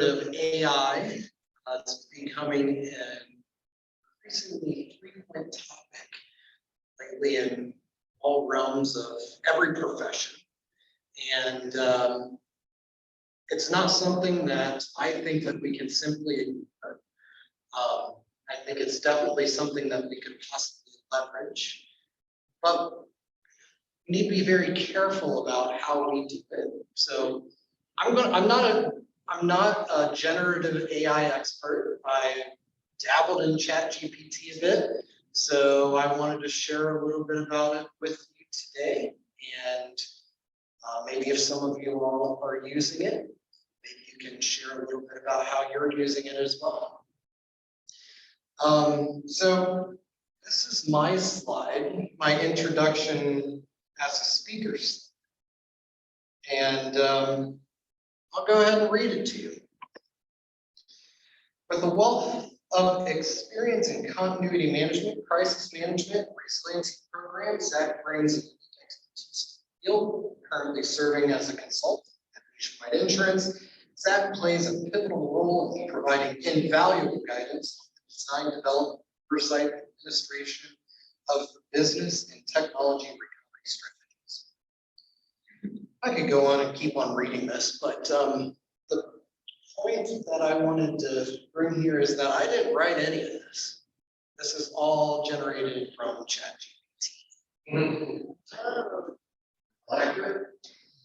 of AI. It's becoming an increasingly frequent topic lately in all realms of every profession. And it's not something that I think that we can simply ignore. I think it's definitely something that we could possibly leverage, but we need to be very careful about how we do it. So I'm not a generative AI expert. I dabbled in ChatGPT a bit, so I wanted to share a little bit about it with you today. And maybe if some of you all are using it, maybe you can share a little bit about how you're using it as well. So this is my slide, my introduction as a speaker. And I'll go ahead and read it to you. With a wealth of experience in continuity management, crisis management, resiliency programs, Zach brings expertise to the field, currently serving as a consultant at Nationwide Insurance. Zach plays a pivotal role in providing invaluable guidance on the design, development, oversight, and administration of the business and technology recovery strategies. I could go on and keep on reading this, but the point that I wanted to bring here is that I didn't write any of this. This is all generated from ChatGPT. Accurate?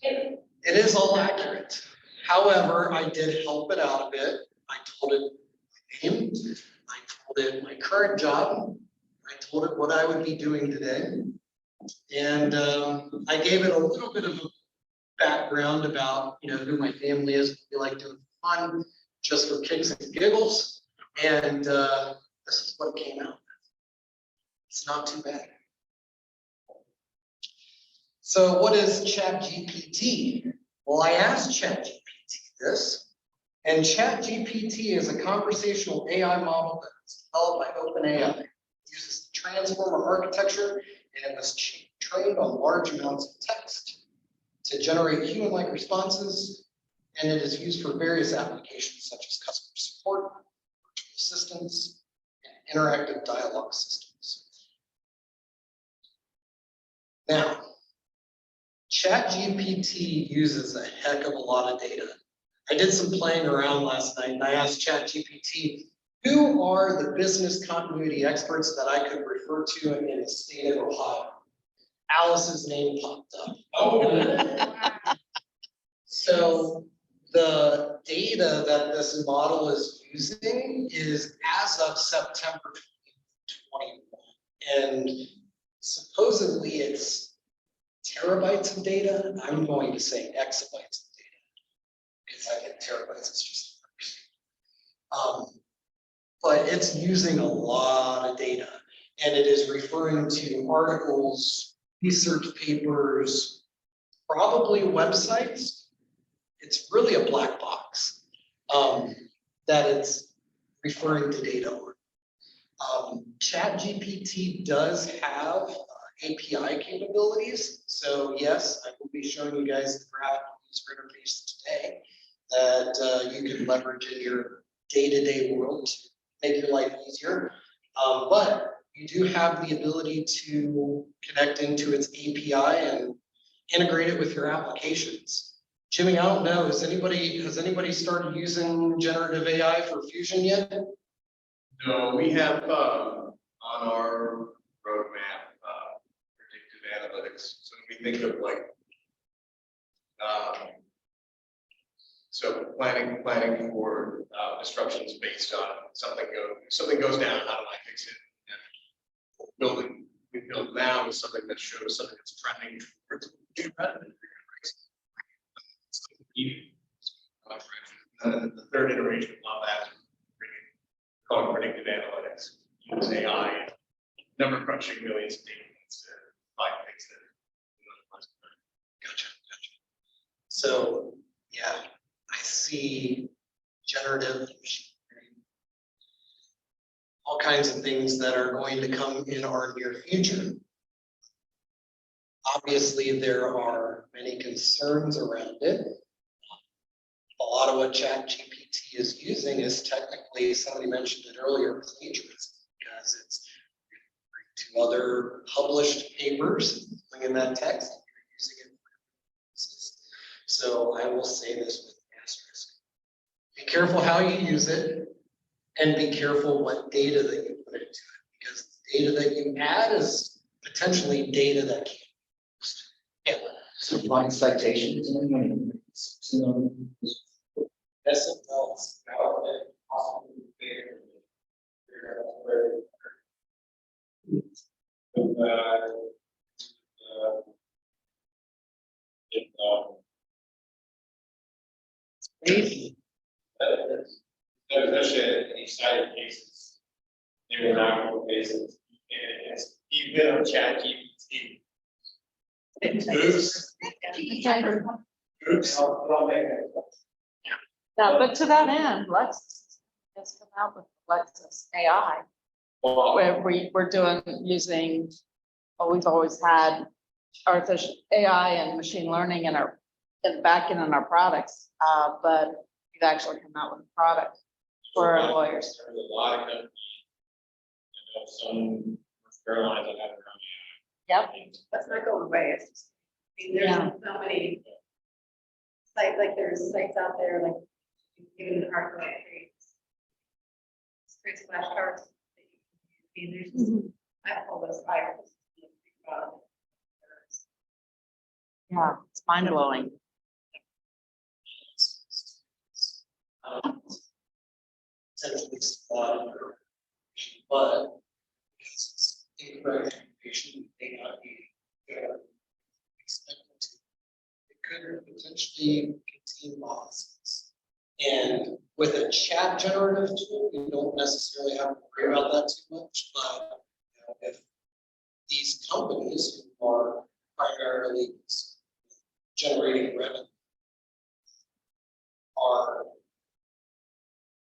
It is all accurate. However, I did help it out a bit. I told it my name. I told it my current job. I told it what I would be doing today. And I gave it a little bit of a background about, who my family is, what we like doing for fun, just for kicks and giggles. And this is what came out. It's not too bad. So what is ChatGPT? Well, I asked ChatGPT this, and ChatGPT is a conversational AI model that's developed by OpenAI. It uses the transformer architecture, and it was trained on large amounts of text to generate human-like responses, and it is used for various applications such as customer support, virtual assistants, and interactive dialogue systems. Now, ChatGPT uses a heck of a lot of data. I did some playing around last night, and I asked ChatGPT, who are the business continuity experts that I could refer to in the state of Ohio? Alice's name popped up. Oh. So the data that this model is using is as of September 2021. And supposedly it's terabytes of data. I'm going to say exabytes of data because I get terabytes, it's just numbers. But it's using a lot of data, and it is referring to articles, research papers, probably websites. It's really a black box that it's referring to data on. ChatGPT does have API capabilities. So yes, I will be showing you guys the graphical user interface today that you can leverage in your day-to-day world to make your life easier. But you do have the ability to connect into its API and integrate it with your applications. Jimmy, I don't know, has anybody started using generative AI for Fusion yet? No, we have on our roadmap predictive analytics. So we think of like so planning for disruptions based on something goes down. How do I fix it? And we build now is something that shows something that's trending. The third iteration of that is called predictive analytics. Use AI, number crunching millions of data points to find things that. Gotcha. So yeah, I see generative machine learning, all kinds of things that are going to come in our near future. Obviously, there are many concerns around it. A lot of what ChatGPT using is technically, somebody mentioned it earlier, plagiarism, because it's to other published papers, bring in that text, and you're using it for your purposes. So I will say this with asterisk. Be careful how you use it, and be careful what data that you put into it, because the data that you add is potentially data that can't be used. Yeah. So find citations and SMLs. Crazy. Especially in these cited cases, they were not going cases. It's even on ChatGPT. Oops. Oops. Yeah, but to that end, Lexus has come out with Lexus AI, Well, where we're using, well, we've always had artificial AI and machine learning in our, back in our products, but we've actually come out with a product for our lawyers. There's a lot of companies. I know some airlines that have their own. Yep. That's not going away. It's just, I mean, there's Yeah. so many sites, like there's sites out there, like even the hard way creates flashcards. that you can use. I mean, there's just, I have all those items. Yeah, it's mind blowing. Essentially, but because it's incorrect information, may not be expected to. It could potentially contain biases. And with a chat generative tool, you don't necessarily have to worry about that too much, but if these companies who are primarily generating revenue are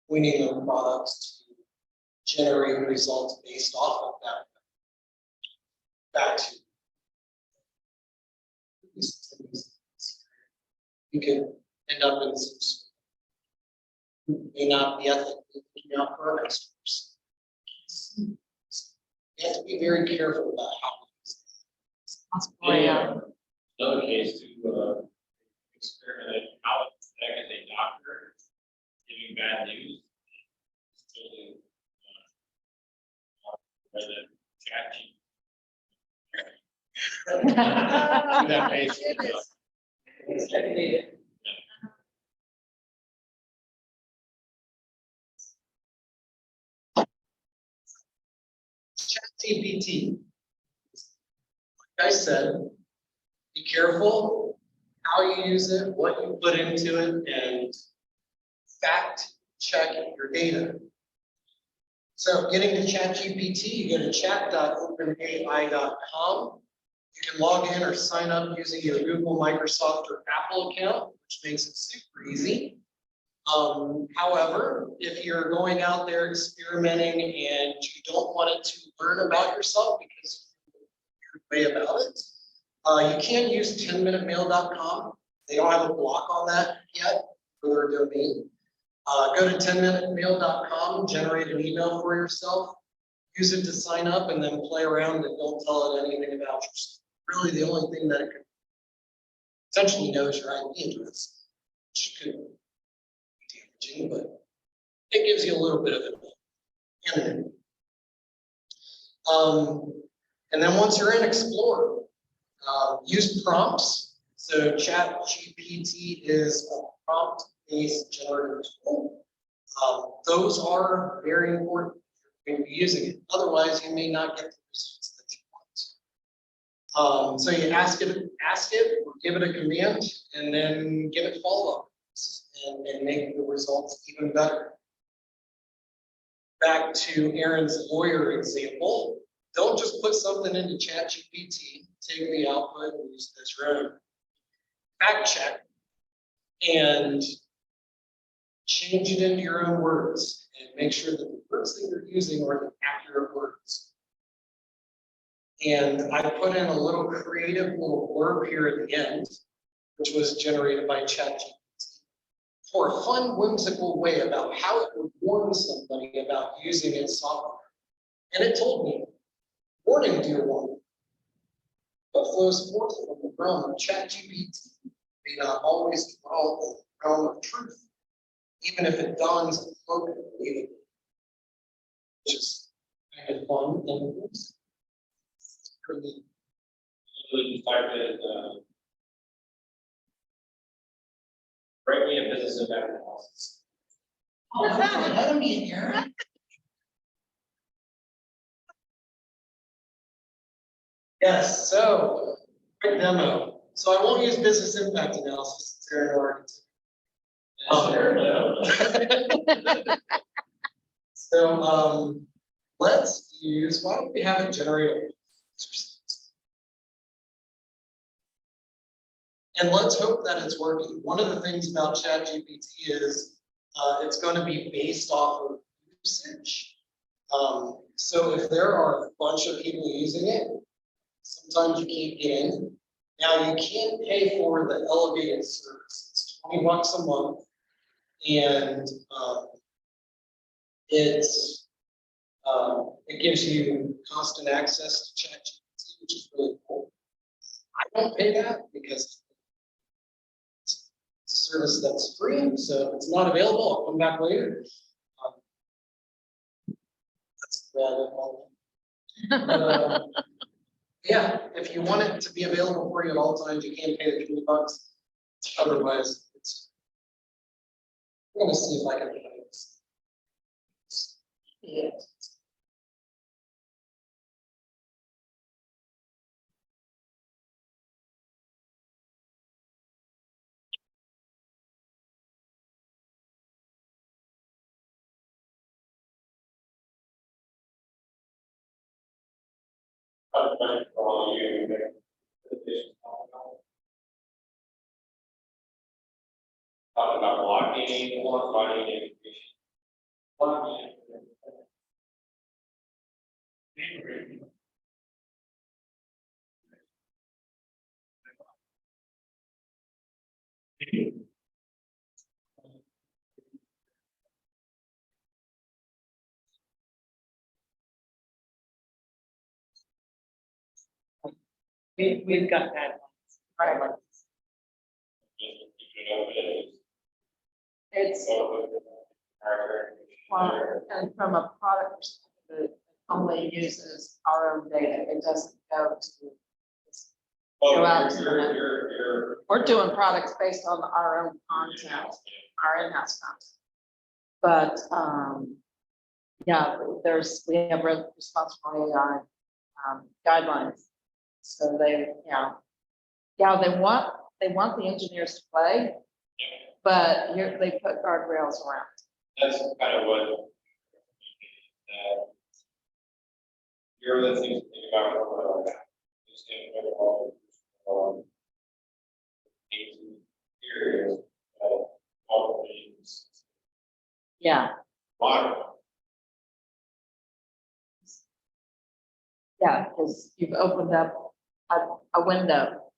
winning their products to generate results based off of that. Back to you can end up in some may not be ethically looking out for our customers. You have to be very careful about how we use it. Another case to experiment how as a doctor giving bad news. Totally, that case. ChatGPT. Like I said, be careful how you use it, what you put into it, and fact check your data. So getting to ChatGPT, you go to chat.openai.com. You can log in or sign up using your Google, Microsoft, or Apple account, which makes it super easy. However, if you're going out there experimenting and you don't want it to learn about yourself because you're way about it, you can use 10minutemail.com. They don't have a block on that yet for their domain. Go to 10minutemail.com, generate an email for yourself, use it to sign up, and then play around and don't tell it anything about yourself. Really, the only thing that it could essentially know is your IP address, which could be damaging, but it gives you a little bit of it. And then once you're in Explorer, use prompts. So ChatGPT is a prompt-based generative tool. Those are very important if you're going to be using it. Otherwise, you may not get the results that you want. So you ask it, or give it a command, and then give it follow-up and make the results even better. Back to Aaron's lawyer example, don't just put something into ChatGPT, take the output and use it as your own. Fact check and change it into your own words and make sure that the words that you're using are the accurate words. And I put in a little creative little blurb here at the end, which was generated by ChatGPT. for a fun, whimsical way about how it would warn somebody about using its software. And it told me, warning, dear one, what flows forth from the realm of ChatGPT may not always dwell in the realm of truth, even if it dons a cloak of believing, which is kind of fun and pretty. We started, write me a business impact analysis. What's that? Ahead of me, Aaron. Yes, so quick demo. So I won't use business impact analysis. It's Aaron Oregon. So let's use, why don't we have it generate? And let's hope that it's working. One of the things about ChatGPT is it's going to be based off of usage. So if there are a bunch of people using it, sometimes you can't get in. Now you can pay for the elevated service. It's $20 a month, and it gives you constant access to ChatGPT, which is really cool. I don't pay that because it's a service that's free, so if it's not available, I'll come back later. That's bad. Yeah, if you want it to be available for you at all times, you can't pay the $20. Otherwise, it's. I'm gonna see if I can find this. Yeah. Talking about blocking, quantifying information. Blocking. We've got that. Right. It's, well, and from a product perspective, it only uses our own data. It doesn't go to. Go out to the net. We're doing products based on our own content, our in-house content. But, yeah, we have responsible AI guidelines. So they they want the engineers to play, but they put guardrails around. That's kind of what. Here are the things to think about. Just think about all areas of all things. Yeah, Water. yeah, because you've opened up a window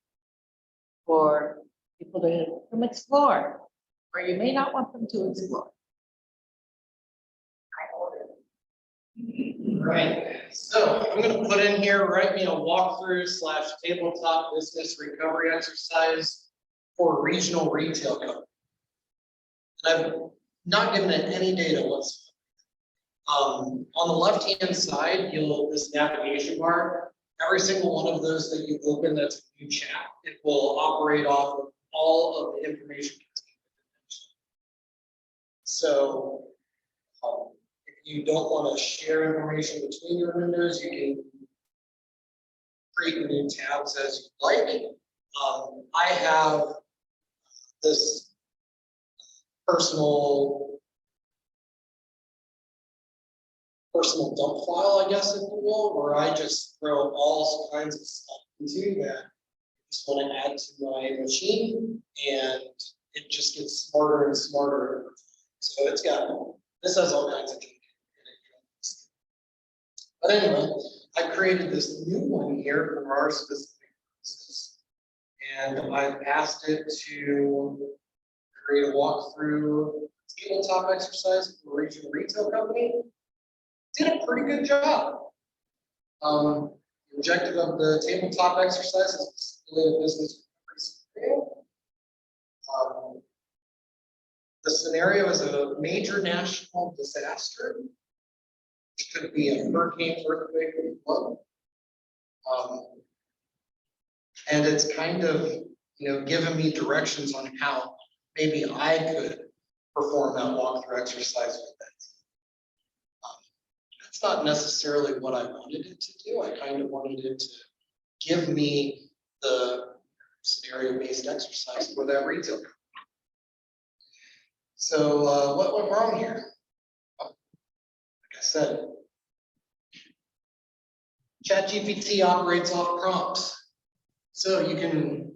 for people to come explore, or you may not want them to explore. Right, so I'm gonna put in here, write me a walkthrough / tabletop business recovery exercise for a regional retail company. And I've not given it any data whatsoever. On the left-hand side, this navigation bar, every single one of those that you open that's a new chat, it will operate off of all of the information contained within it. So if you don't want to share information between your vendors, you can create new tabs as you like. I have this personal dump file, I guess, if you will, where I just throw all kinds of stuff into that I just want to add to my machine, and it just gets smarter and smarter over time. So this has all kinds of data in it. But anyway, I created this new one here for our specific purposes, and I've asked it to create a walkthrough tabletop exercise for a regional retail company. Did a pretty good job. The objective of the tabletop exercise is to stimulate a business scenario. The scenario is a major national disaster, which could be a hurricane, earthquake, or flood. And it's kind of, giving me directions on how maybe I could perform that walkthrough exercise with that. That's not necessarily what I wanted it to do. I kind of wanted it to give me the scenario-based exercise for that retail. So what went wrong here? Like I said, ChatGPT operates off prompts. So you can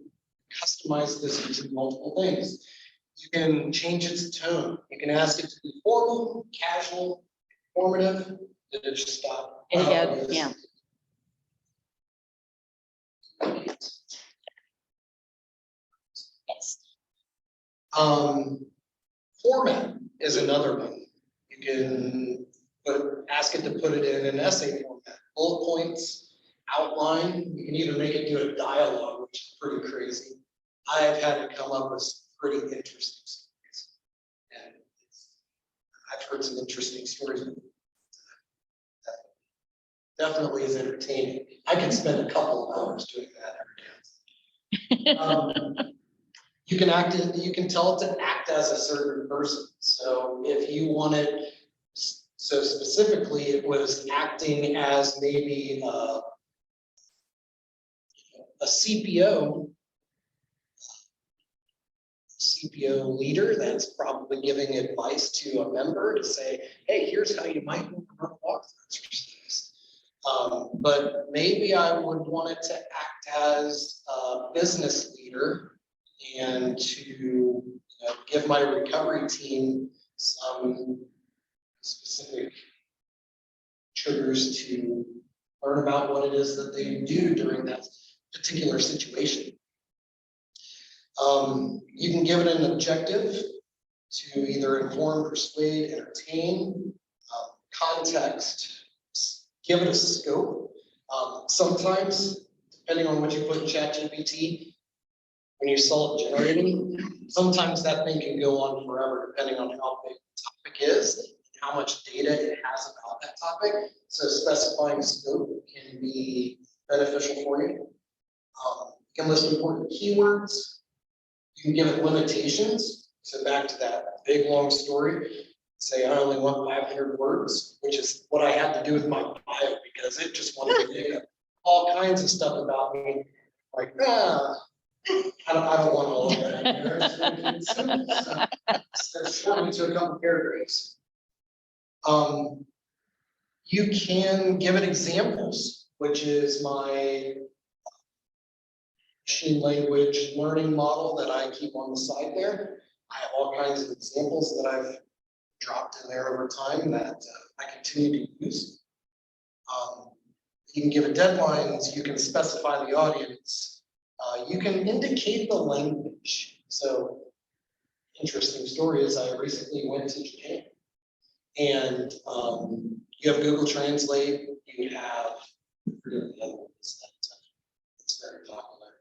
customize this using multiple things. You can change its tone. You can ask it to be formal, casual, informative. Did it just stop? Yeah. Format is another one. You can ask it to put it in an essay format, bullet points, outline. You can even make it do a dialogue, which is pretty crazy. I've had to come up with some pretty interesting stories. And I've heard some interesting stories. Definitely is entertaining. I can spend a couple of hours doing that every day. You can tell it to act as a certain person. So if you wanted, so specifically, it was acting as maybe a CPO leader that's probably giving advice to a member to say, hey, here's how you might want to run a walkthrough exercise. But maybe I would want it to act as a business leader and to give my recovery team some specific triggers to learn about what it is that they do during that particular situation. You can give it an objective to either inform, persuade, entertain, context, give it a scope. Sometimes, depending on what you put in ChatGPT, when you saw it generating, sometimes that thing can go on forever, depending on how big the topic is, and how much data it has about that topic. So specifying scope can be beneficial for you. You can list important keywords. You can give it limitations. So back to that big, long story. Say I only want 500 words, which is what I had to do with my bio because it just wanted to pick up all kinds of stuff about me. Like, I don't want all of that. So shorten to a couple paragraphs. You can give it examples, which is my machine language learning model that I keep on the side there. I have all kinds of examples that I've dropped in there over time that I continue to use. You can give it deadlines, you can specify the audience, you can indicate the language. So, interesting story is I recently went to Japan and you have Google Translate, you have, I forget the other ones that it's very popular.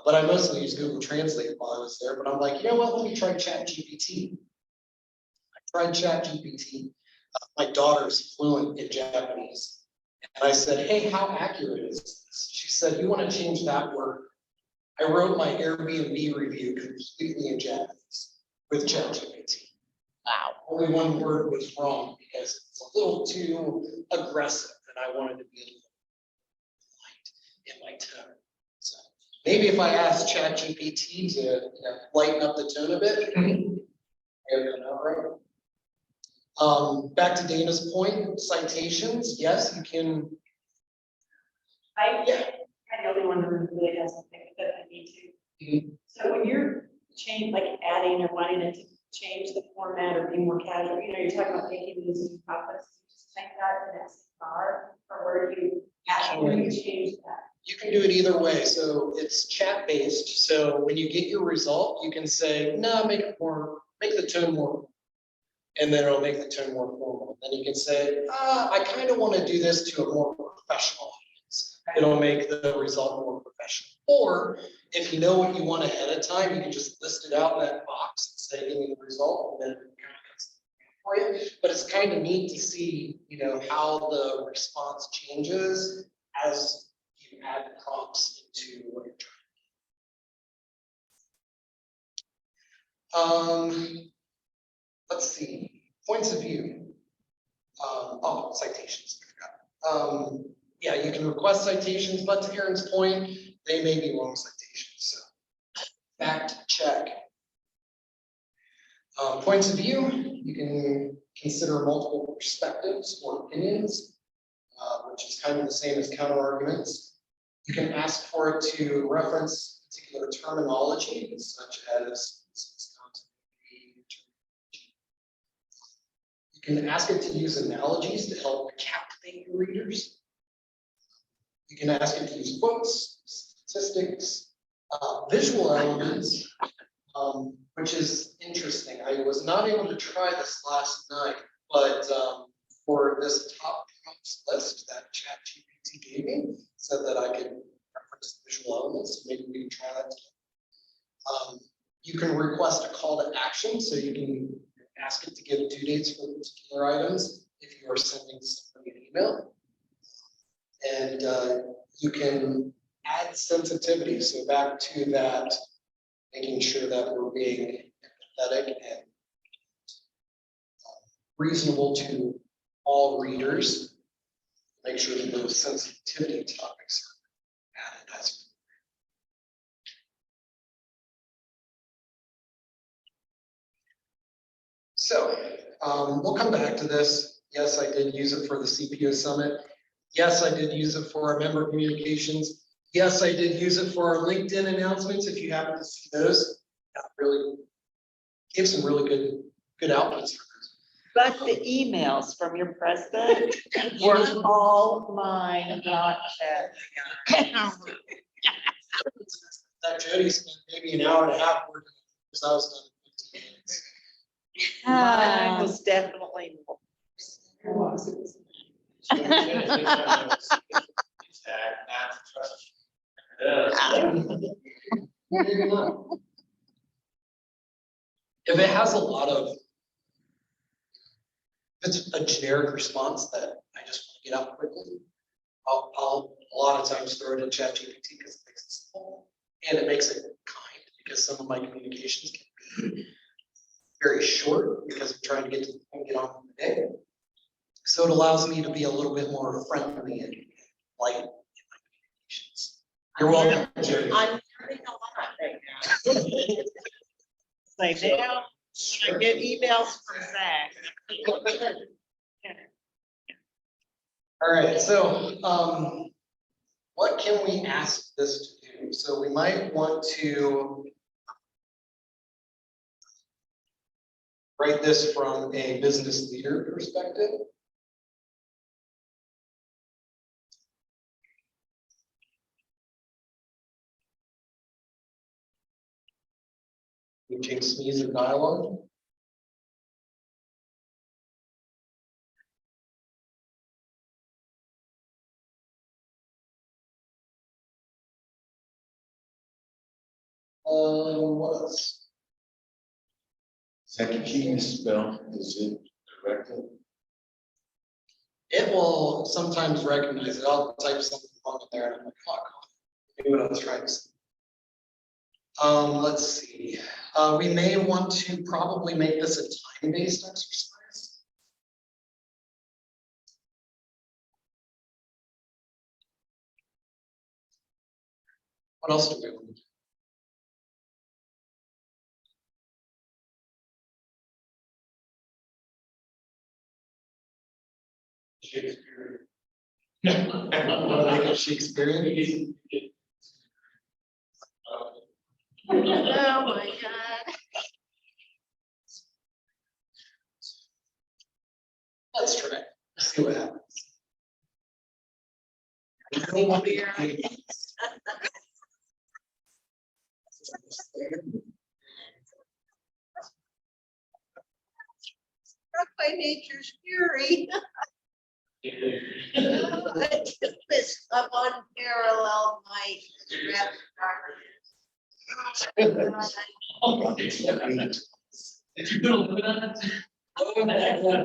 But I mostly use Google Translate while I was there, but I'm like, you know what, let me try ChatGPT. I tried ChatGPT. My daughter's fluent in Japanese. And I said, hey, how accurate is this? She said, you want to change that word? I wrote my Airbnb review completely in Japanese with ChatGPT. Wow. Only one word was wrong because it's a little too aggressive and I wanted to be a little light in my tone. So maybe if I asked ChatGPT to lighten up the tone a bit, it would come out right. Back to Dana's point, citations, yes, you can. I'm the only one who really has something that I need to. Mhm. So when you're adding or wanting it to change the format or be more casual, you're talking about making these new topics, you just type that in that bar, or where do you actually change that? You can do it either way. So it's chat based. So when you get your result, you can say, no, make the tone more. And then it'll make the tone more formal. Then you can say, I kind of want to do this to a more professional audience. It'll make the result more professional. Or if you know what you want ahead of time, you can just list it out in that box and say, give me the result, and then it kind of cuts it for you. But it's kind of neat to see, how the response changes as you add prompts into what you're trying. Let's see, points of view. Citations, I forgot. Yeah, you can request citations, but to Aaron's point, they may be wrong citations, so fact check. Points of view, you can consider multiple perspectives or opinions, which is kind of the same as counter arguments. You can ask for it to reference particular terminology, such as you can ask it to use analogies to help captivate your readers. You can ask it to use quotes, statistics, visual elements, which is interesting. I was not able to try this last night, but for this top prompts list that ChatGPT gave me, said that I could reference visual elements. Maybe we can try that together. You can request a call to action, so you can ask it to give due dates for particular items if you are sending somebody an email. And you can add sensitivity. So back to that, making sure that we're being empathetic and reasonable to all readers. Make sure that those sensitivity topics are added as well. So we'll come back to this. Yes, I did use it for the CPO Summit. Yes, I did use it for our member communications. Yes, I did use it for our LinkedIn announcements. If you happen to see those, that really gave some really good outputs for those. But the emails from your president were all mine, not Chad. That Jody spent maybe an hour and a half working because I was done in 15 minutes. Mine was definitely more. Maybe not. If it has a lot of, if it's a generic response that I just want to get out quickly, I'll a lot of times throw it in ChatGPT because it makes it simple and it makes it kind, because some of my communications can be very short because I'm trying to get to the point, get on with the day. So it allows me to be a little bit more friendly and light in my communications. You're welcome, Jerry. I'm learning a lot right now. Like now, when I get emails from Zach. All right, so what can we ask this to do? So we might want to write this from a business leader perspective. We take sneeze or dialogue. What else? Is that the key spell? Is it corrected? It will sometimes recognize it. I'll type something wrong in there and I'm like, oh, I knew what I was trying to say. Let's see. We may want to probably make this a time-based exercise. What else do we want to do? Shakespeare. Shakespearean. Oh my God. Let's try it. See what happens. Struck by nature's fury. This unparalleled might.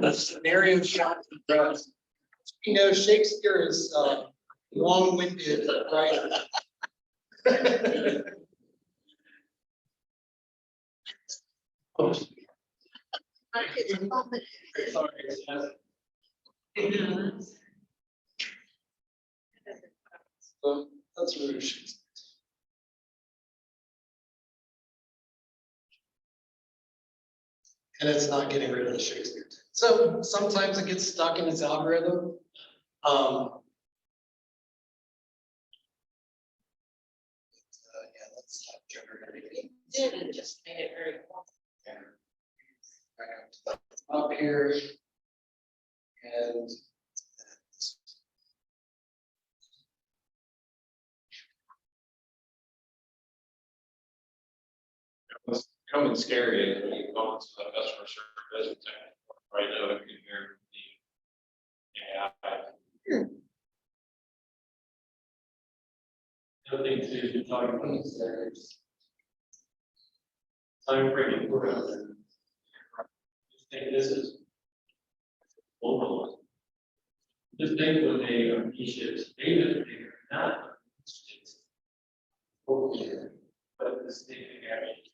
The scenario shot. You know, Shakespeare is long-winded, right? So that's rude. And it's not getting rid of the Shakespeare. So sometimes it gets stuck in its algorithm. Yeah, let's stop generating. Did it just made it very. Up here. And. What's becoming scary is when you go into the customer service and right now, you can hear the AI. The other thing too, you're talking about is time frame for it. Just think this is global. Just think when they are niches, data, they're not. But this thing actually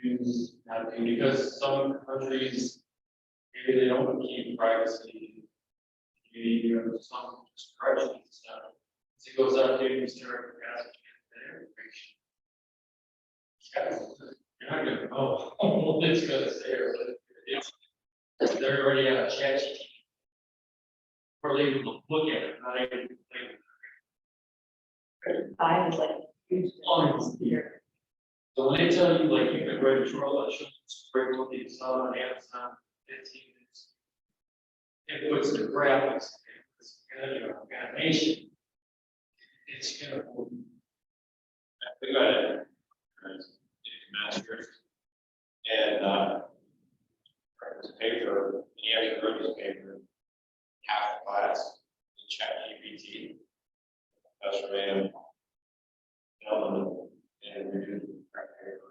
use that thing, because some countries, maybe they don't keep privacy. Maybe you have some discretion stuff. As it goes out there, you start asking their information. You're not gonna know what it's gonna say, or it's, they're already on ChatGPT. Or they will look at it, not even think. I was like, huge. Here. So when they tell you, like, you can write a troll, that should spread what they saw on Amazon, 15 minutes. It puts the graphics, it puts animation. It's gonna. We got it. Masters. And this paper, he actually wrote this paper, half class in ChatGPT. That's random. And we do prep paper.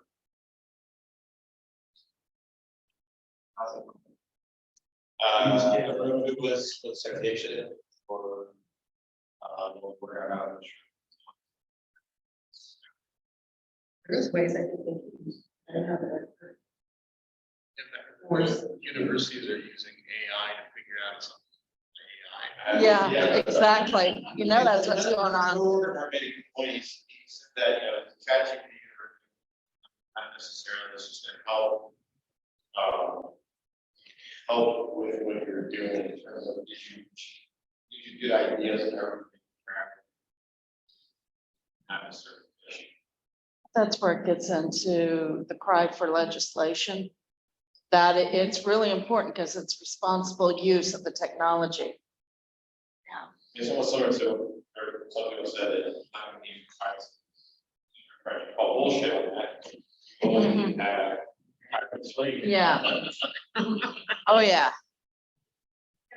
With citation for where There's ways I could think. I don't know that. Of course, universities are using AI to figure out something. Yeah, exactly. You know, that's what's going on. Or maybe employees, that, ChatGPT or not necessarily, it's just gonna help. Help with what you're doing in terms of gives you good ideas and everything. Not necessarily. That's where it gets into the cry for legislation. That it's really important because it's responsible use of the technology. It's almost similar to, or some people said that it's not going to be price. Call bullshit on that. Yeah. Oh, yeah.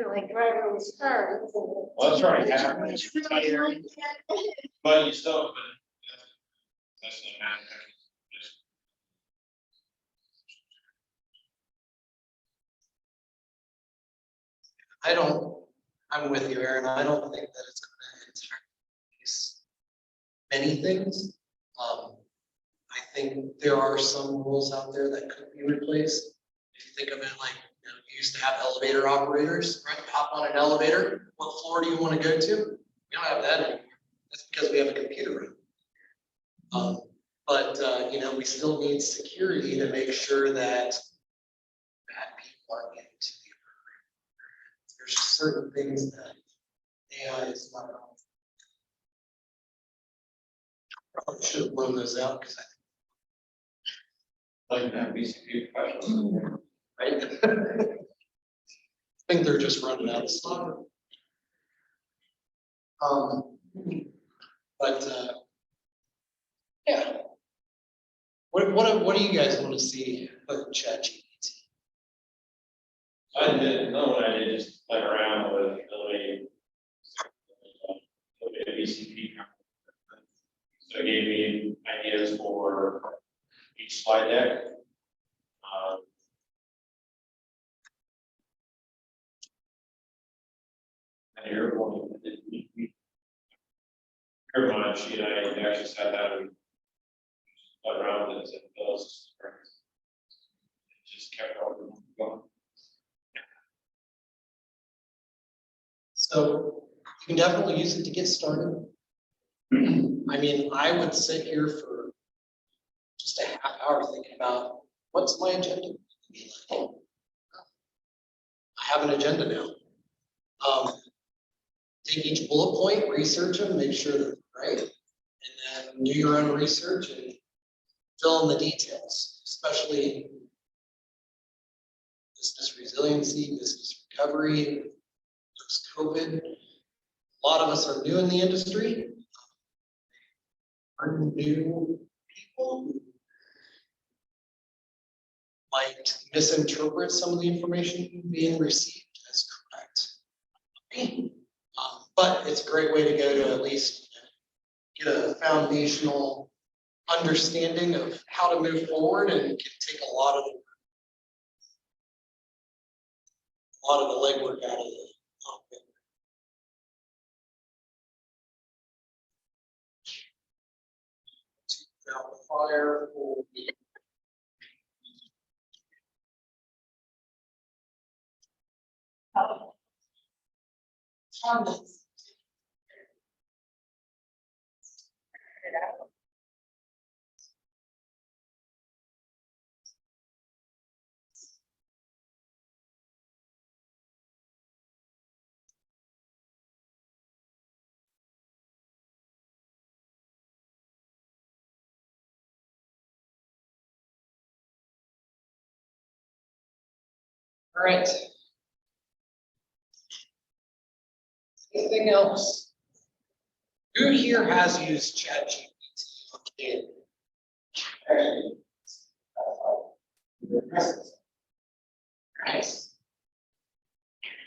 Like driverless cars. Well, that's right. But you still, that's not happening. I'm with you, Aaron. I don't think that it's going to replace many things. I think there are some rules out there that could be replaced. If you think of it like, you used to have elevator operators, right? You hop on an elevator. What floor do you want to go to? We don't have that anymore. That's because we have a computer room. But we still need security to make sure that bad people aren't getting to the appropriate. There's certain things that AI is not. Probably should have blown those out because Like that BCP professionals. right? I think they're just running out of stock. But, yeah. What do you guys want to see with ChatGPT? I did, no, what I did just play around with a BCP. So it gave me ideas for each slide deck. And here one, here one sheet, I actually sat down and play around with it and those. Just kept going. So you can definitely use it to get started. I mean, I would sit here for just a half hour thinking about what's my agenda gonna be like. I have an agenda now. Take each bullet point, research them, make sure that they're right, and then do your own research and fill in the details, especially business resiliency, business recovery, post-COVID. A lot of us are new in the industry. Are new people who might misinterpret some of the information being received as correct. But it's a great way to go to at least get a foundational understanding of how to move forward, and can take a lot of the legwork out of it. Now the fire will be. All right. Anything else? Who here has used ChatGPT? Nice.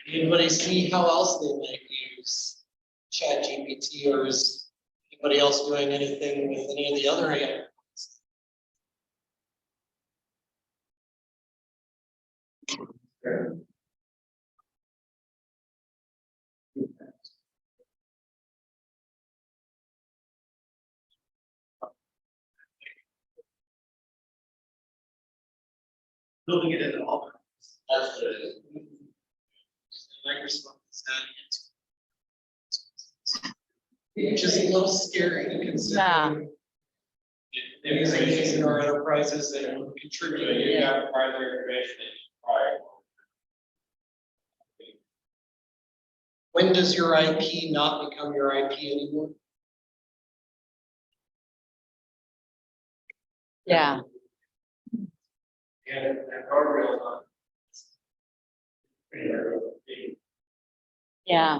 Anybody see how else they might use ChatGPT, or is anybody else doing anything with any of the other AI? Building it into all. That's what it is. Microsoft is adding it. Just a little scary to consider. They're using these in our enterprises and contributing. You got further information that you require. When does your IP not become your IP anymore? Yeah, And guardrails on. yeah,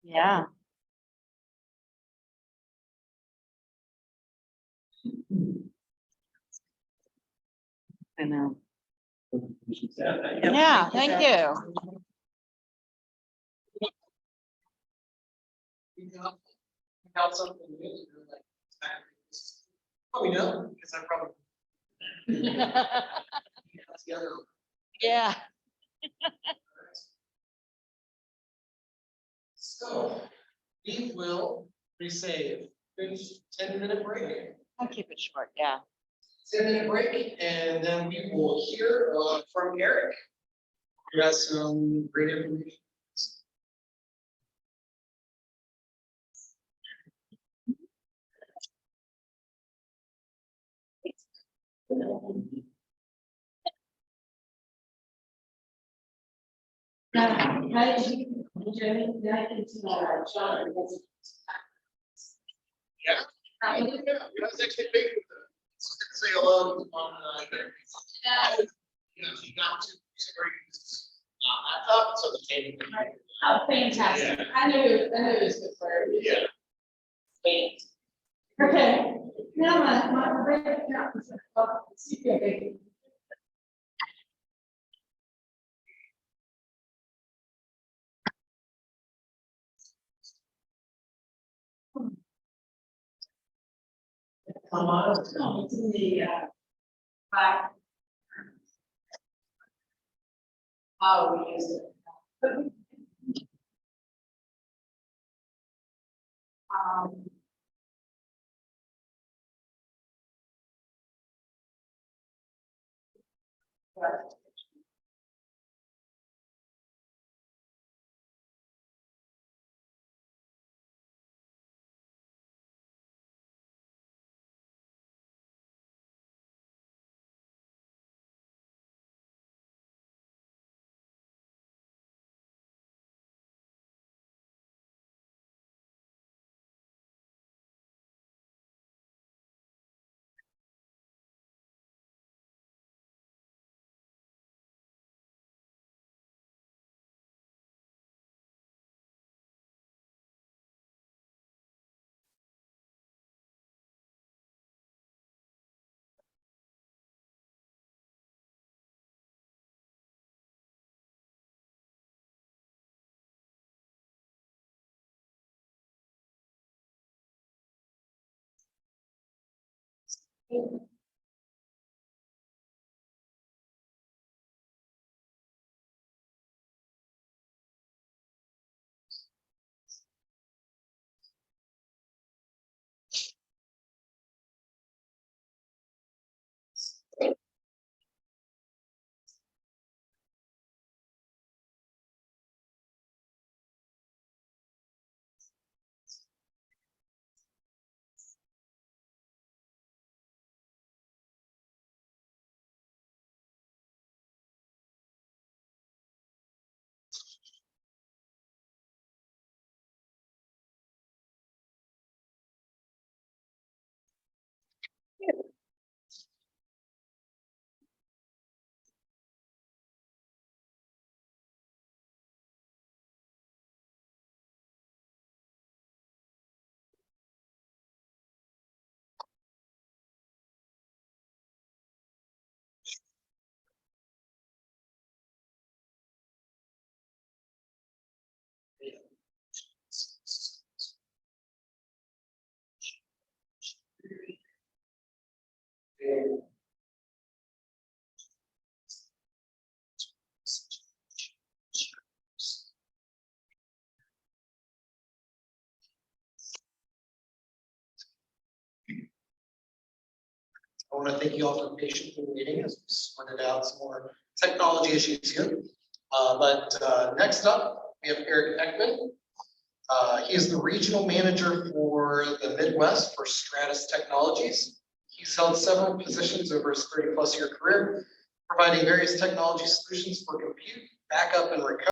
yeah. I know. Yeah, thank you. You got something new, you're like, probably no, because I probably. That's the other. Yeah. So we will resave, finish 10-minute break. I'll keep it short, yeah. 10-minute break, and then we will hear from Eric, who has some great information. Yeah. I was actually big. say hello on, you know, he got to, laptop, so the game. Oh, fantastic. I knew it was good for you. Yeah. Wait. Okay, now my break now. CPO baby. Come on, it's in the, back. How we use it. Right. I want to thank you all for patiently waiting as we sorted out some more technology issues here. Next up, we have Eric Ekman. He is the regional manager for the Midwest for Stratus Technologies. He's held several positions over his 30+ year career, providing various technology solutions for compute, backup, and recovery.